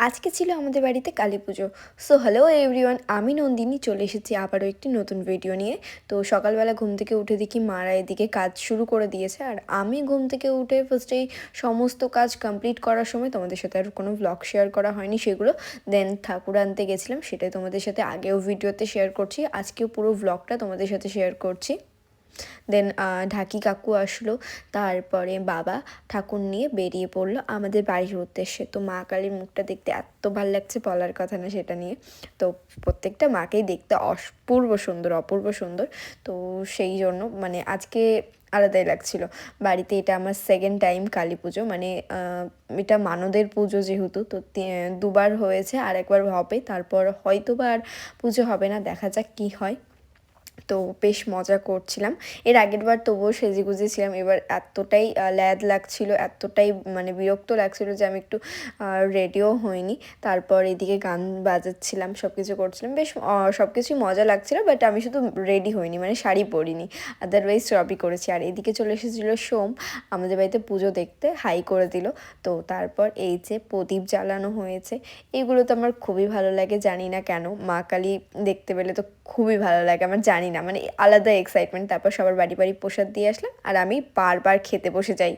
আজকে ছিল আমাদের বাড়িতে কালী পুজো। সো হ্যালো এভরিওয়ান, আমি নন্দিনী চলে এসেছি আবারও একটি নতুন ভিডিও নিয়ে। তো সকালবেলা ঘুম থেকে উঠে দেখি মারা এদিকে কাজ শুরু করে দিয়েছে, আর আমি ঘুম থেকে উঠে ফার্স্টেই সমস্ত কাজ কমপ্লিট করার সময় তোমাদের সাথে আর কোনো ব্লগ শেয়ার করা হয়নি সেগুলো। দেন ঠাকুর আনতে গেছিলাম, সেটাই তোমাদের সাথে আগেও ভিডিওতে শেয়ার করছি, আজকেও পুরো ব্লগটা তোমাদের সাথে শেয়ার করছি। দেন ঢাকি কাকু আসলো, তারপরে বাবা ঠাকুর নিয়ে বেরিয়ে পড়লো আমাদের বাড়ির উদ্দেশ্যে। তো মা কালীর মুখটা দেখতে এত ভালো লাগছে, বলার কথা না সেটা নিয়ে। তো প্রত্যেকটা মাকেই দেখতে অপূর্ব সুন্দর। তো সেই জন্য মানে আজকে আলাদাই লাগছিল বাড়িতে। এটা আমার সেকেন্ড টাইম কালী পুজো, মানে এটা মানদের পুজো যেহেতু, তো দুবার হয়েছে, আর একবার হবে, তারপর হয়তো বা আর পুজো হবে না, দেখা যাক কী হয়। তো বেশ মজা করছিলাম। এর আগের বার তবুও সেজেগুজে ছিলাম, এবার এতটাই ল্যাদ লাগছিল, এতটাই মানে বিরক্ত লাগছিল যে আমি একটু রেডিও হইনি। তারপর এদিকে গান বাজাচ্ছিলাম, সব কিছু করছিলাম, বেশ সব কিছুই মজা লাগছিলো, বাট আমি শুধু রেডি হইনি, মানে শাড়ি পরিনি, আদারওয়াইজ সবই করেছি। আর এদিকে চলে এসেছিলো সোম আমাদের বাড়িতে পুজো দেখতে, হাই করে দিল। তো তারপর এই যে প্রদীপ জ্বালানো হয়েছে, এগুলো তো আমার খুবই ভালো লাগে, জানি না কেন। মা কালী দেখতে পেলে তো খুবই ভালো লাগে আমার, জানি না, মানে আলাদা এক্সাইটমেন্ট। তারপর সবার বাড়ি বাড়ি প্রসাদ দিয়ে আসলাম, আর আমি বারবার খেতে বসে যাই।